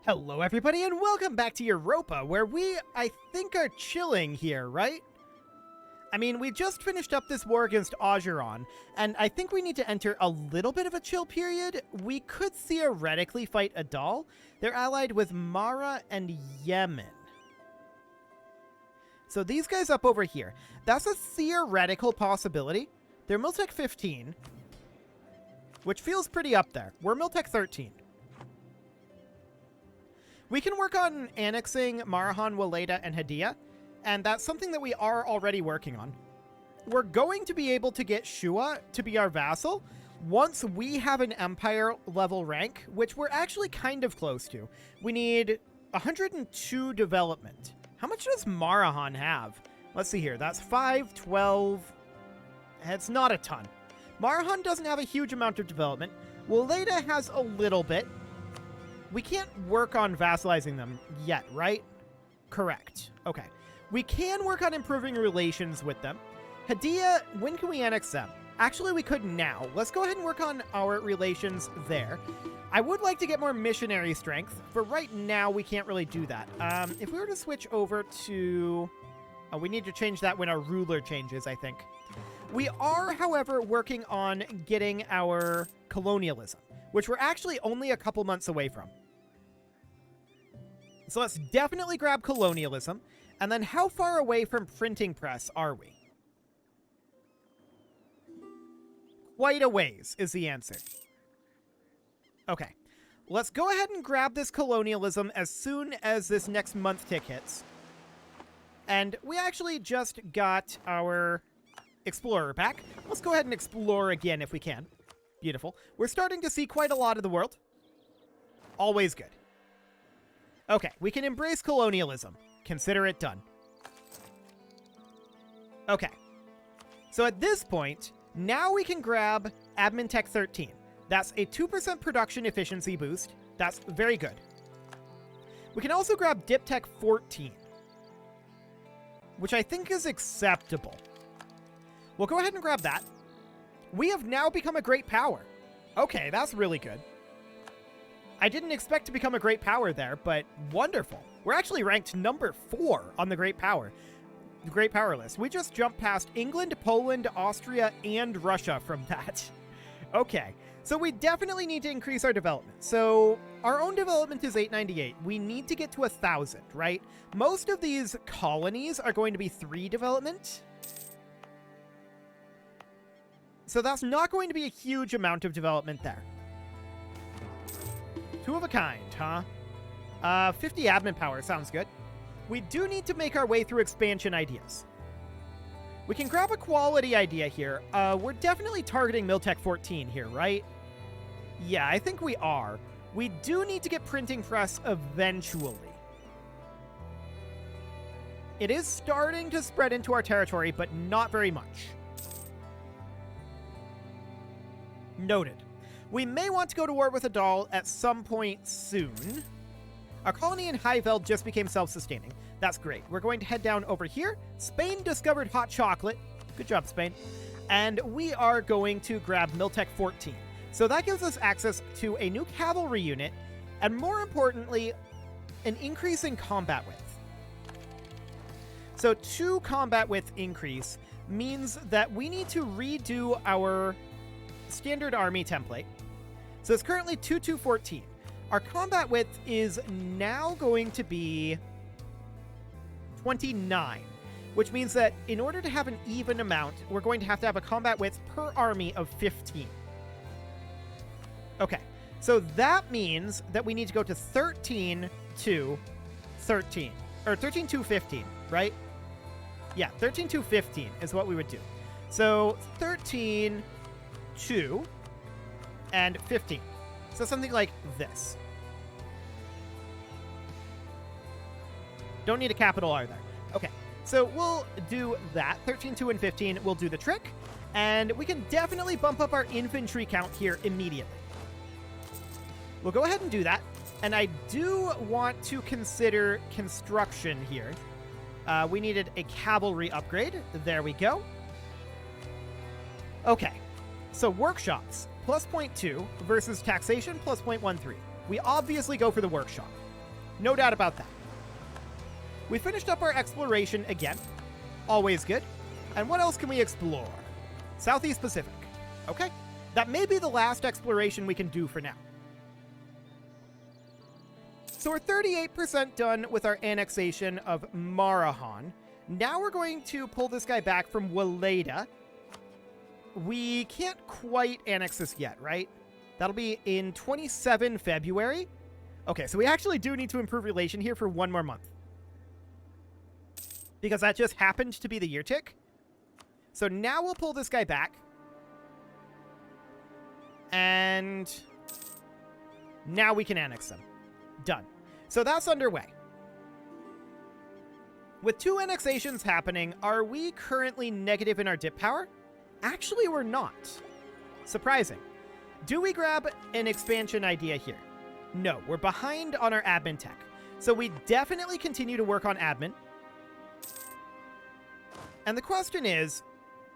Hello everybody and welcome back to Europa, where I think, are chilling here, right? I mean, we just finished up this war against Ogeron, and I think we need to enter a little bit of a chill period. We could theoretically fight Adal. They're allied with Mara and Yemen. So these guys up over here, that's a theoretical possibility. They're Miltech 15, which feels pretty up there. We're Miltech 13. We can work on annexing Marahan, Waleda, and Hadia, and that's something that we are already working on. We're going to be able to get Shua to be our vassal once we have an empire level rank, which we're actually kind of close to. We need 102 development. How much does Marahan have? Let's see here. That's 5, 12. It's not a ton. Marahan doesn't have a huge amount of development. Waleda has a little bit. We can't work on vassalizing them yet, right? Correct. Okay. We can work on improving relations with them. Hadia, when can we annex them? Actually, we could now. Let's go ahead and work on our relations there. I would like to get more missionary strength, but right now we can't really do that. If we were to switch over to... Oh, we need to change that when our ruler changes, I think. We are, however, working on getting our colonialism, which we're actually only a couple months away from. So let's definitely grab colonialism. And then how far away from printing press are we? Quite a ways is the answer. Okay. Let's go ahead and grab this colonialism as soon as this next month tick hits. And we actually just got our explorer back. Let's go ahead and explore again if we can. Beautiful. We're starting to see quite a lot of the world. Always good. Okay, we can embrace colonialism. Consider it done. Okay. So at this point, now we can grab Admin Tech 13. That's a 2% production efficiency boost. That's very good. We can also grab Dip Tech 14, which I think is acceptable. We'll go ahead and grab that. We have now become a great power. Okay, that's really good. I didn't expect to become a great power there, but wonderful. We're actually ranked number 4 on the great power list. We just jumped past England, Poland, Austria, and Russia from that. Okay, so we definitely need to increase our development. So our own development is 898. We need to get to 1,000, right? Most of these colonies are going to be 3 development. So that's not going to be a huge amount of development there. 2 of a kind, huh? 50 admin power sounds good. We do need to make our way through expansion ideas. We can grab a quality idea here. We're definitely targeting Miltech 14 here, right? Yeah, I think we are. We do need to get printing press eventually. It is starting to spread into our territory, but not very much. Noted. We may want to go to war with Adal at some point soon. Our colony in Highveld just became self-sustaining. That's great. We're going to head down over here. Spain discovered hot chocolate. Good job, Spain. And we are going to grab Miltech 14. So that gives us access to a new cavalry unit, and more importantly, an increase in combat width. So 2 combat width increase means that we need to redo our standard army template. So it's currently 2214. Our combat width is now going to be 29, which means that in order to have an even amount, we're going to have a combat width per army of 15. Okay, so that means that we need to go to 13 to 13, or 13 to 15, right? Yeah, 13 to 15 is what we would do. So 13 to and 15. So something like this. Don't need a capital R there. Okay, so we'll do that. 13, 2, and 15 will do the trick. And we can definitely bump up our infantry count here immediately. We'll go ahead and do that. And I do want to consider construction here. We needed a cavalry upgrade. There we go. Okay, so workshops. +0.2 versus taxation +0.13. We obviously go for the workshop. No doubt about that. We finished up our exploration again. Always good. And what else can we explore? Southeast Pacific. Okay. That may be the last exploration we can do for now. So we're 38% done with our annexation of Marahan. Now we're going to pull this guy back from Waleda. We can't quite annex this yet, right? That'll be in 27 February. Okay, so we actually do need to improve relation here for 1 more month. Because that just happened to be the year tick. So now we'll pull this guy back. And now we can annex them. Done. So that's underway. With 2 annexations happening, are we currently negative in our dip power? Actually, we're not. Surprising. Do we grab an expansion idea here? No, we're behind on our admin tech. So we definitely continue to work on admin. And the question is,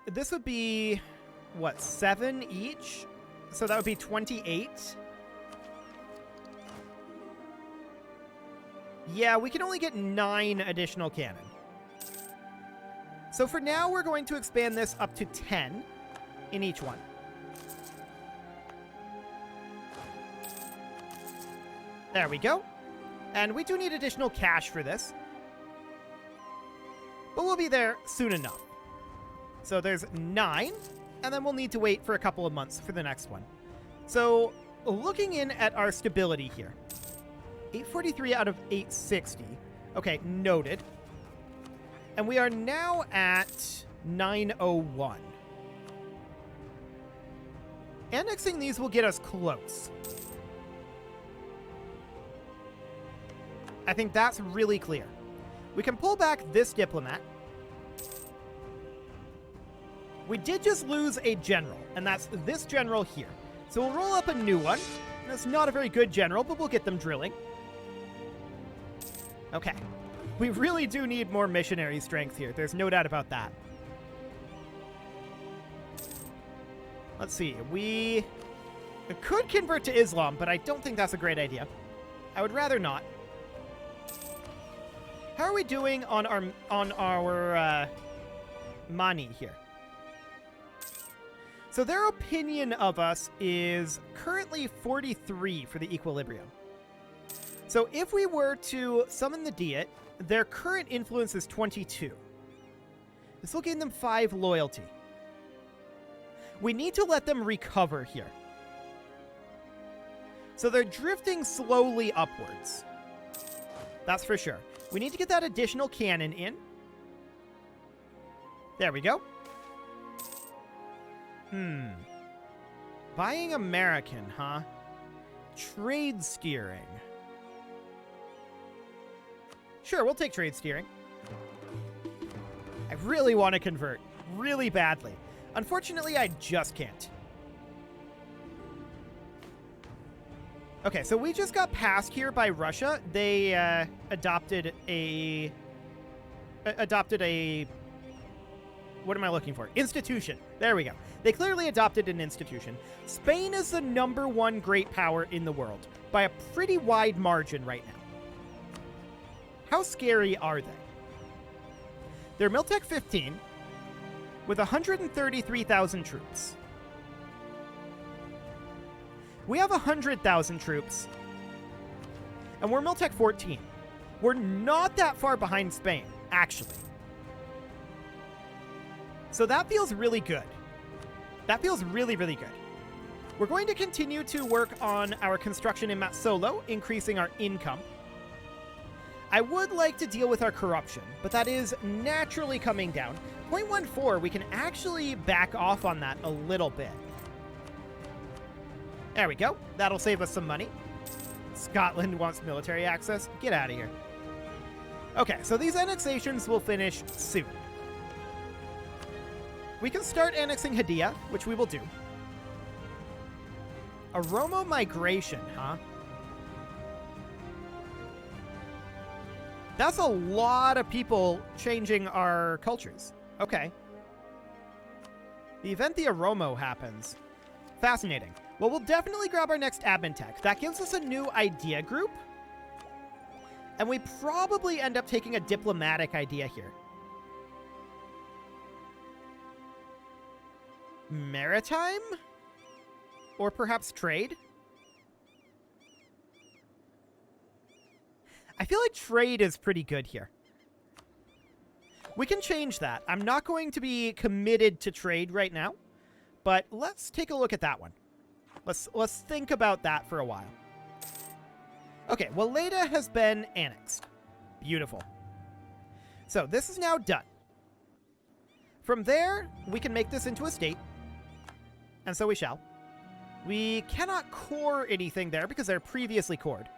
this would be, what, 7 each? So that would be 28. Yeah, we can only get 9 additional cannon. So for now, we're going to expand this up to 10 in each one. There we go. And we do need additional cash for this. But we'll be there soon enough. So there's 9, and then we'll need to wait for a couple of months for the next one. So looking in at our stability here. 843 out of 860. Okay, noted. And we are now at 901. Annexing these will get us close. I think that's really clear. We can pull back this diplomat. We did just lose a general, and that's this general here. So we'll roll up a new one. That's not a very good general, but we'll get them drilling. Okay. We really do need more missionary strength here. There's no doubt about that. Let's see. We could convert to Islam, but I don't think that's a great idea. I would rather not. How are we doing on our money here? So their opinion of us is currently 43 for the equilibrium. So if we were to summon the Diet, their current influence is 22. This will gain them 5 loyalty. We need to let them recover here. So they're drifting slowly upwards. That's for sure. We need to get that additional cannon in. There we go. Buying American, huh? Trade steering. Sure, we'll take trade steering. I really want to convert. Really badly. Unfortunately, I just can't. Okay, so we just got passed here by Russia. They adopted a... What am I looking for? Institution. There we go. They clearly adopted an institution. Spain is the #1 great power in the world by a pretty wide margin right now. How scary are they? They're Miltech 15 with 133,000 troops. We have 100,000 troops, and we're Miltech 14. We're not that far behind Spain, actually. So that feels really good. That feels really, really good. We're going to continue to work on our construction in Matsolo, increasing our income. I would like to deal with our corruption, but that is naturally coming down. 0.14, we can actually back off on that a little bit. There we go. That'll save us some money. Scotland wants military access. Get out of here. Okay, so these annexations will finish soon. We can start annexing Hadia, which we will do. Oromo migration, huh? That's a lot of people changing our cultures. Okay. The event the Oromo happens. Fascinating. Well, we'll definitely grab our next admin tech. That gives us a new idea group. And we probably end up taking a diplomatic idea here. Maritime? Or perhaps trade? I feel like trade is pretty good here. We can change that. I'm not going to be committed to trade right now, but let's take a look at that one. Let's think about that for a while. Okay, Waleda has been annexed. Beautiful. So this is now done. From there, we can make this into a state. And so we shall. We cannot core anything there because they're previously cored.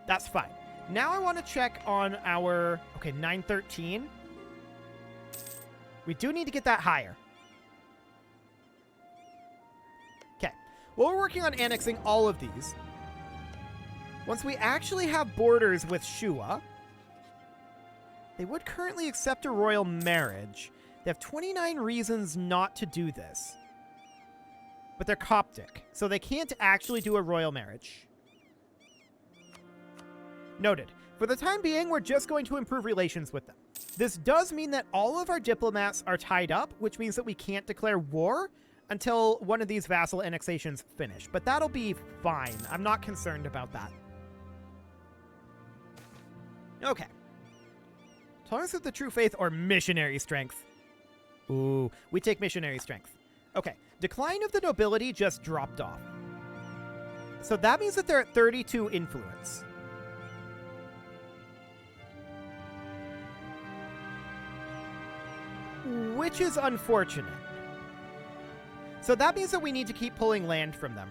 That's fine. Now I want to check on our... Okay, 913. We do need to get that higher. Okay. Well, we're working on annexing all of these. Once we actually have borders with Shua, they would currently accept a royal marriage. They have 29 reasons not to do this. But they're Coptic, so they can't actually do a royal marriage. Noted. For the time being, we're just going to improve relations with them. This does mean that all of our diplomats are tied up, which means that we can't declare war until one of these vassal annexations finish. But that'll be fine. I'm not concerned about that. Okay. Tolerance of the true faith or missionary strength. Ooh, we take missionary strength. Okay, decline of the nobility just dropped off. So that means that they're at 32 influence. Which is unfortunate. So that means that we need to keep pulling land from them.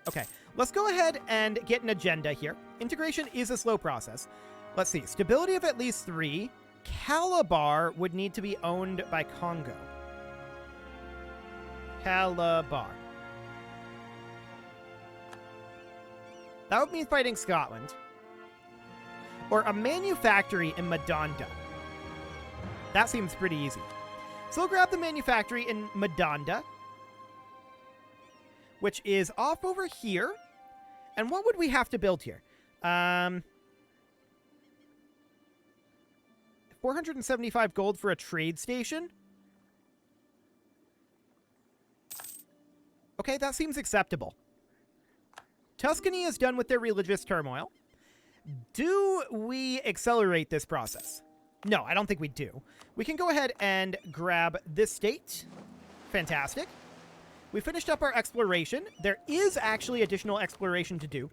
Okay, let's go ahead and get an agenda here. Integration is a slow process. Let's see. Stability of at least 3. Calabar would need to be owned by Congo. Calabar. That would mean fighting Scotland. Or a manufactory in Madonda. That seems pretty easy. So we'll grab the manufactory in Madonda, which is off over here. And what would we have to build here? 475 gold for a trade station. Okay, that seems acceptable. Tuscany is done with their religious turmoil. Do we accelerate this process? No, I don't think we do. We can go ahead and grab this state. Fantastic. We finished up our exploration. There is actually additional exploration to do.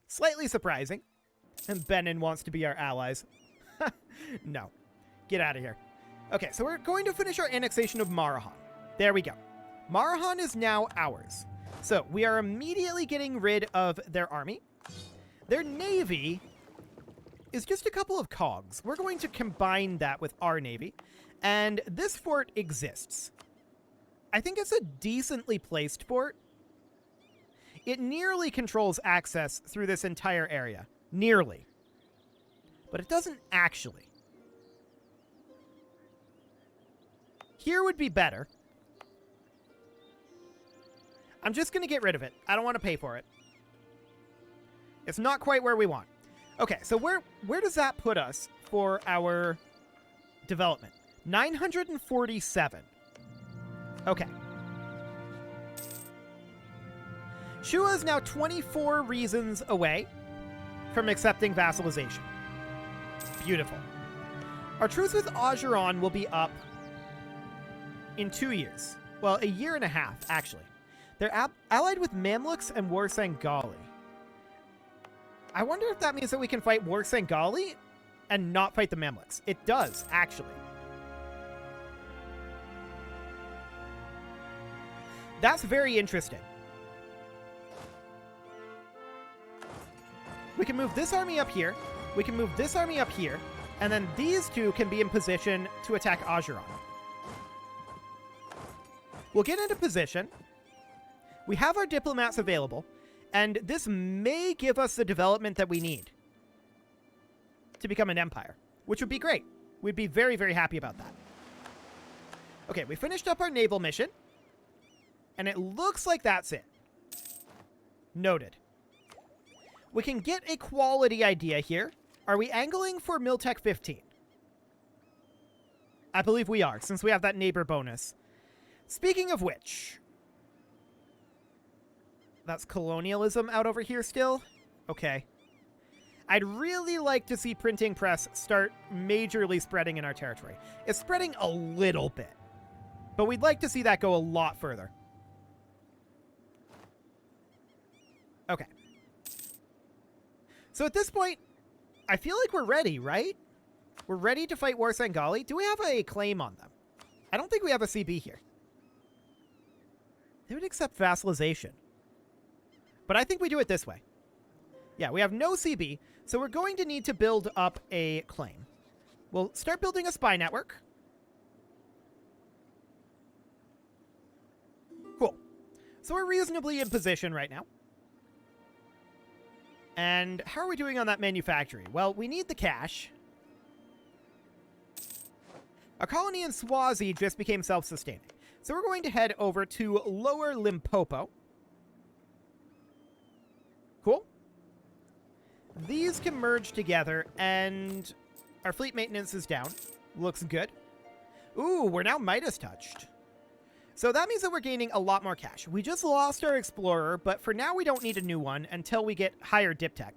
Slightly surprising. And Benin wants to be our allies. No. Get out of here. Okay, so we're going to finish our annexation of Marahan. There we go. Marahan is now ours. So we are immediately getting rid of their army. Their navy is just a couple of cogs. We're going to combine that with our navy. And this fort exists. I think it's a decently placed fort. It nearly controls access through this entire area. Nearly. But it doesn't actually. Here would be better. I'm just going to get rid of it. I don't want to pay for it. It's not quite where we want. Okay, so where does that put us for our development? 947. Okay. Shua is now 24 reasons away from accepting vassalization. Beautiful. Our truce with Ajuran will be up in 2 years. Well, a year and a half, actually. They're allied with Mamluks and Warsangali. I wonder if that means that we can fight Warsangali and not fight the Mamluks. It does, actually. That's very interesting. We can move this army up here. We can move this army up here. And then these two can be in position to attack Ajuran. We'll get into position. We have our diplomats available. And this may give us the development that we need to become an empire, which would be great. We'd be very, very happy about that. Okay, we finished up our naval mission. And it looks like that's it. Noted. We can get a quality idea here. Are we angling for Miltech 15? I believe we are, since we have that neighbor bonus. Speaking of which, that's colonialism out over here still? Okay. I'd really like to see printing press start majorly spreading in our territory. It's spreading a little bit, but we'd like to see that go a lot further. Okay. So at this point, I feel like we're ready, right? We're ready to fight War Sangali. Do we have a claim on them? I don't think we have a CB here. They would accept vassalization. But I think we do it this way. Yeah, we have no CB, so we're going to need to build up a claim. We'll start building a spy network. Cool. So we're reasonably in position right now. And how are we doing on that manufacturing? Well, we need the cash. A colony in Swazi just became self-sustaining. So we're going to head over to Lower Limpopo. Cool. These can merge together, and our fleet maintenance is down. Looks good. Ooh, we're now Midas touched. So that means that we're gaining a lot more cash. We just lost our Explorer, but for now we don't need a new one until we get higher Diptech.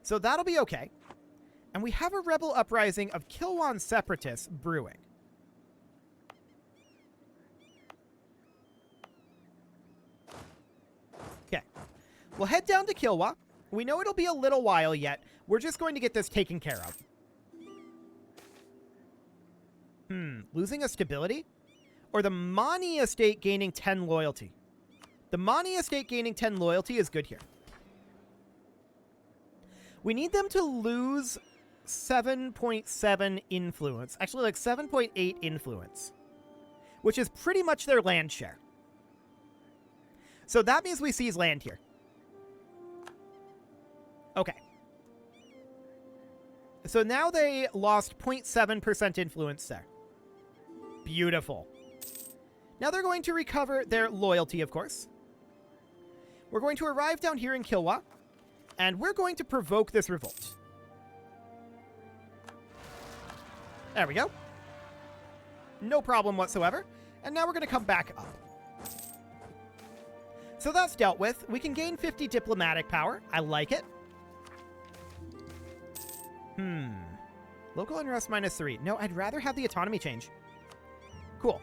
So that'll be okay. And we have a rebel uprising of Kilwan separatists brewing. Okay. We'll head down to Kilwa. We know it'll be a little while yet. We're just going to get this taken care of. Losing a stability? Or the Mani estate gaining 10 loyalty? The Mani estate gaining 10 loyalty is good here. We need them to lose 7.7 influence. Actually, like 7.8 influence. Which is pretty much their land share. So that means we seize land here. Okay. So now they lost 0.7% influence there. Beautiful. Now they're going to recover their loyalty, of course. We're going to arrive down here in Kilwa, and we're going to provoke this revolt. There we go. No problem whatsoever. And now we're going to come back up. So that's dealt with. We can gain 50 diplomatic power. I like it. Local unrest -3. No, I'd rather have the autonomy change. Cool.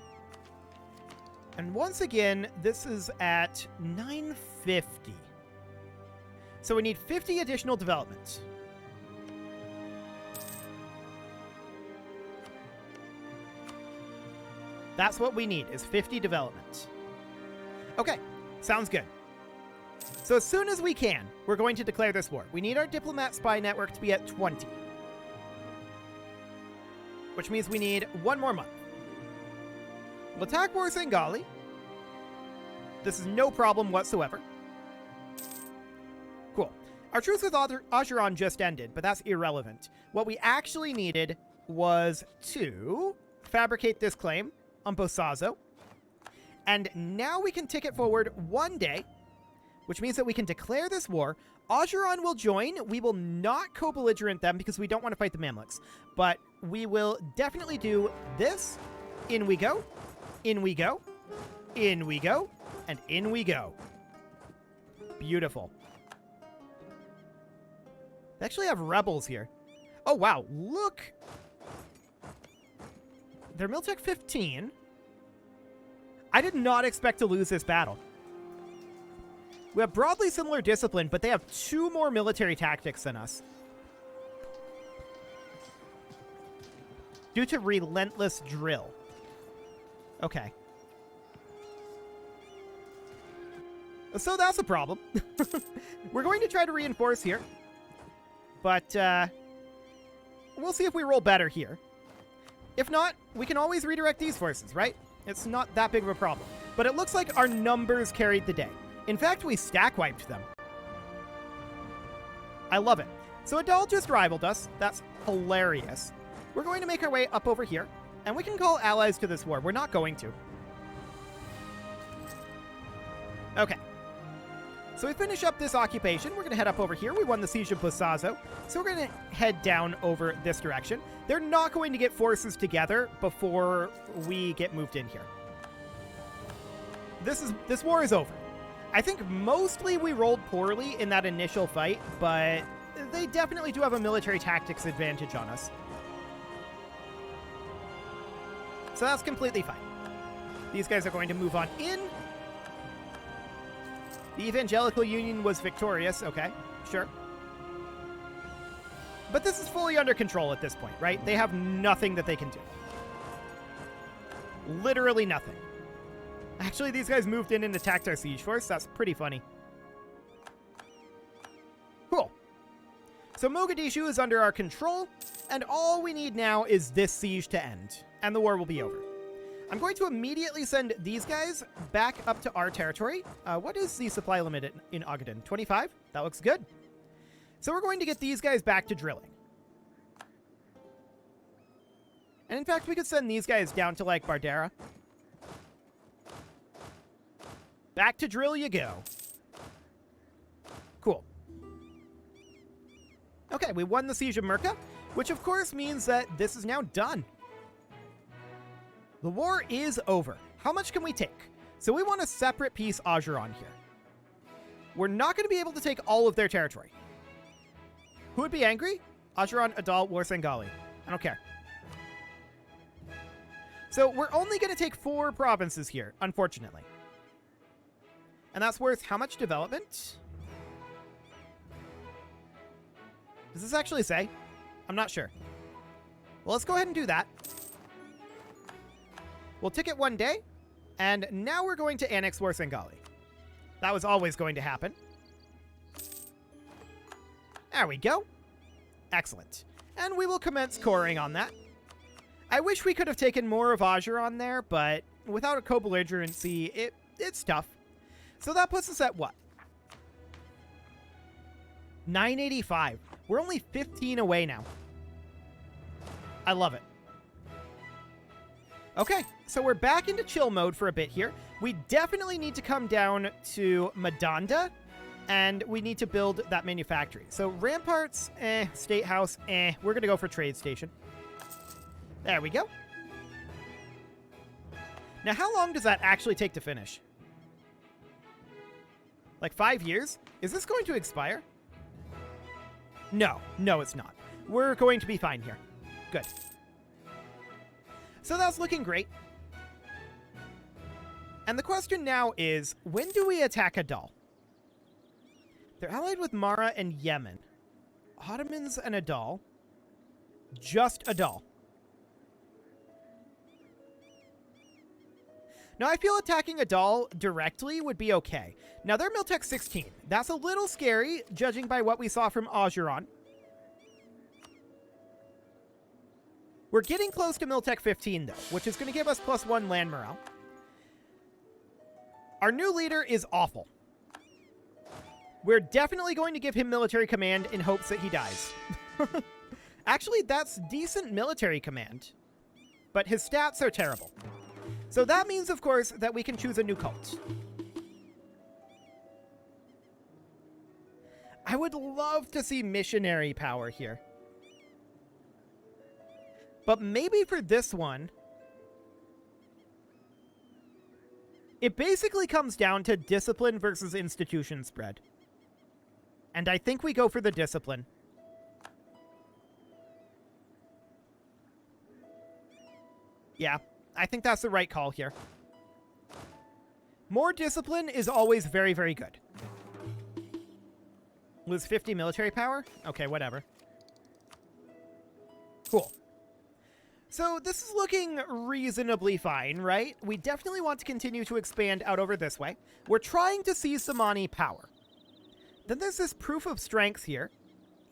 And once again, this is at 950. So we need 50 additional development. That's what we need, is 50 development. Okay, sounds good. So as soon as we can, we're going to declare this war. We need our diplomat spy network to be at 20. Which means we need one more month. We'll attack War Sangali. This is no problem whatsoever. Cool. Our truce with Ajuran just ended, but that's irrelevant. What we actually needed was to fabricate this claim on Bosazo. And now we can tick it forward one day, which means that we can declare this war. Ajuran will join. We will not co-belligerent them because we don't want to fight the Mamluks. But we will definitely do this. In we go. In we go. In we go. And in we go. Beautiful. They actually have rebels here. Oh, wow. Look. They're Miltech 15. I did not expect to lose this battle. We have broadly similar discipline, but they have 2 more military tactics than us. Due to relentless drill. Okay. So that's a problem. We're going to try to reinforce here. But we'll see if we roll better here. If not, we can always redirect these forces, right? It's not that big of a problem. But it looks like our numbers carried the day. In fact, we stack wiped them. I love it. So Adal just rivaled us. That's hilarious. We're going to make our way up over here. And we can call allies to this war. We're not going to. Okay. So we finish up this occupation. We're going to head up over here. We won the Siege of Bussazo. So we're going to head down over this direction. They're not going to get forces together before we get moved in here. This war is over. I think mostly we rolled poorly in that initial fight, but they definitely do have a military tactics advantage on us. So that's completely fine. These guys are going to move on in. The Evangelical Union was victorious. Okay, sure. But this is fully under control at this point, right? They have nothing that they can do. Literally nothing. Actually, these guys moved in and attacked our siege force. That's pretty funny. Cool. So Mogadishu is under our control, and all we need now is this siege to end, and the war will be over. I'm going to immediately send these guys back up to our territory. What is the supply limit in Ogaden? 25? That looks good. So we're going to get these guys back to drilling. And in fact, we could send these guys down to, like, Bardera. Back to drill you go. Cool. Okay, we won the Siege of Merca, which of course means that this is now done. The war is over. How much can we take? So we want a separate piece Ajuran here. We're not going to be able to take all of their territory. Who would be angry? Ajuran, Adal, Warsangali. I don't care. So we're only going to take 4 provinces here, unfortunately. And that's worth how much development? Does this actually say? I'm not sure. Well, let's go ahead and do that. We'll tick it 1 day, and now we're going to annex Warsangali. That was always going to happen. There we go. Excellent. And we will commence coring on that. I wish we could have taken more of Ajuran there, but without a co-belligerency, it's tough. So that puts us at what? 985. We're only 15 away now. I love it. Okay, so we're back into chill mode for a bit here. We definitely need to come down to Madanda, and we need to build that manufactory. So ramparts, State House, we're going to go for Trade Station. There we go. Now, how long does that actually take to finish? Like 5 years? Is this going to expire? No, it's not. We're going to be fine here. Good. So that's looking great. And the question now is, when do we attack Adal? They're allied with Mara and Yemen. Ottomans and Adal. Just Adal. Now, I feel attacking Adal directly would be okay. Now, they're Miltech 16. That's a little scary, judging by what we saw from Ajuran. We're getting close to Miltech 15, though, which is going to give us +1 land morale. Our new leader is awful. We're definitely going to give him military command in hopes that he dies. Actually, that's decent military command, but his stats are terrible. So that means, of course, that we can choose a new cult. I would love to see missionary power here. But maybe for this one, it basically comes down to discipline versus institution spread. And I think we go for the discipline. Yeah. I think that's the right call here. More discipline is always very, very good. Lose 50 military power? Okay, whatever. Cool. So this is looking reasonably fine, right? We definitely want to continue to expand out over this way. We're trying to seize Samani power. Then there's this proof of strength here.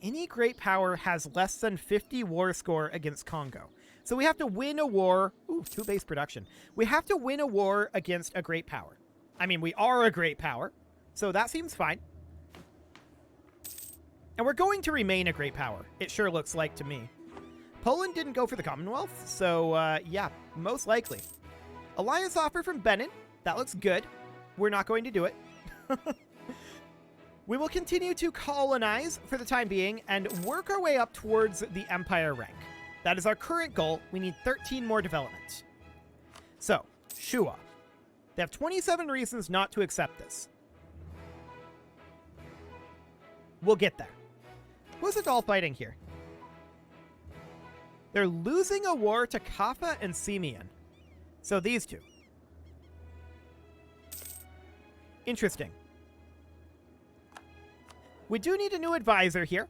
Any great power has less than 50 war score against Congo. So we have to win a war. Ooh, 2 base production. We have to win a war against a great power. I mean, we are a great power, so that seems fine. And we're going to remain a great power. It sure looks like to me. Poland didn't go for the Commonwealth, so yeah, most likely. Alliance offer from Benin. That looks good. We're not going to do it. We will continue to colonize for the time being and work our way up towards the Empire rank. That is our current goal. We need 13 more development. So, Shua. They have 27 reasons not to accept this. We'll get there. Who's it all fighting here? They're losing a war to Kappa and Simeon. So these two. Interesting. We do need a new advisor here.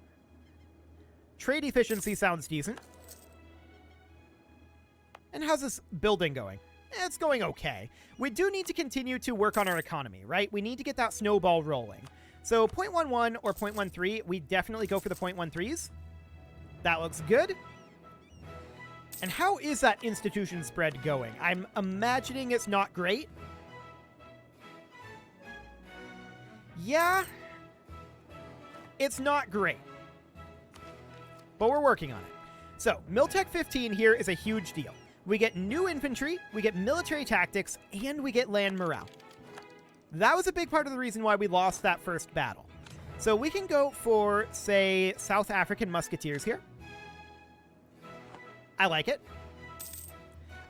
Trade efficiency sounds decent. And how's this building going? It's going okay. We do need to continue to work on our economy, right? We need to get that snowball rolling. So 0.11 or 0.13, we definitely go for the 0.13s. That looks good. And how is that institution spread going? I'm imagining it's not great. Yeah. It's not great. But we're working on it. So, Miltech 15 here is a huge deal. We get new infantry, we get military tactics, and we get land morale. That was a big part of the reason why we lost that first battle. So we can go for, say, South African musketeers here. I like it.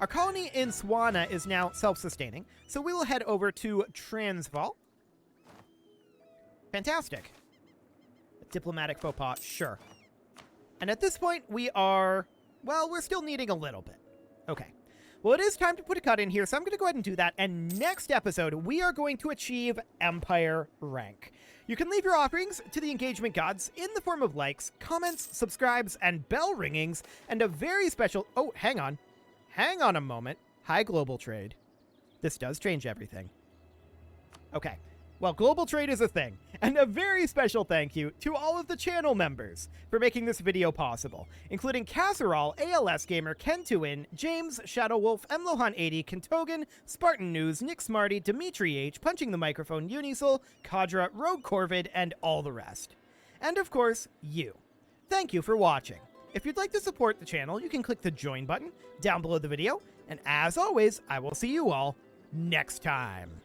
Our colony in Swana is now self-sustaining, so we will head over to Transvaal. Fantastic. A diplomatic faux pas, sure. And at this point, we are... well, we're still needing a little bit. Okay. Well, it is time to put a cut in here, so I'm going to go ahead and do that. And next episode, we are going to achieve Empire rank. You can leave your offerings to the engagement gods in the form of likes, comments, subscribes, and bell ringings, and a very special... oh, hang on. Hang on a moment. Hi, global trade. This does change everything. Okay. Well, global trade is a thing, and a very special thank you to all of the channel members for making this video possible, including Casserole, ALS Gamer, Ken2In, James, Shadow Wolf, Mlohan80, Kentogan, Spartan News, Nick Smarty, Dimitri H, Punching the Microphone, Unisol, Kadra, Rogue Corvid, and all the rest. And of course, you. Thank you for watching. If you'd like to support the channel, you can click the join button down below the video, and as always, I will see you all next time.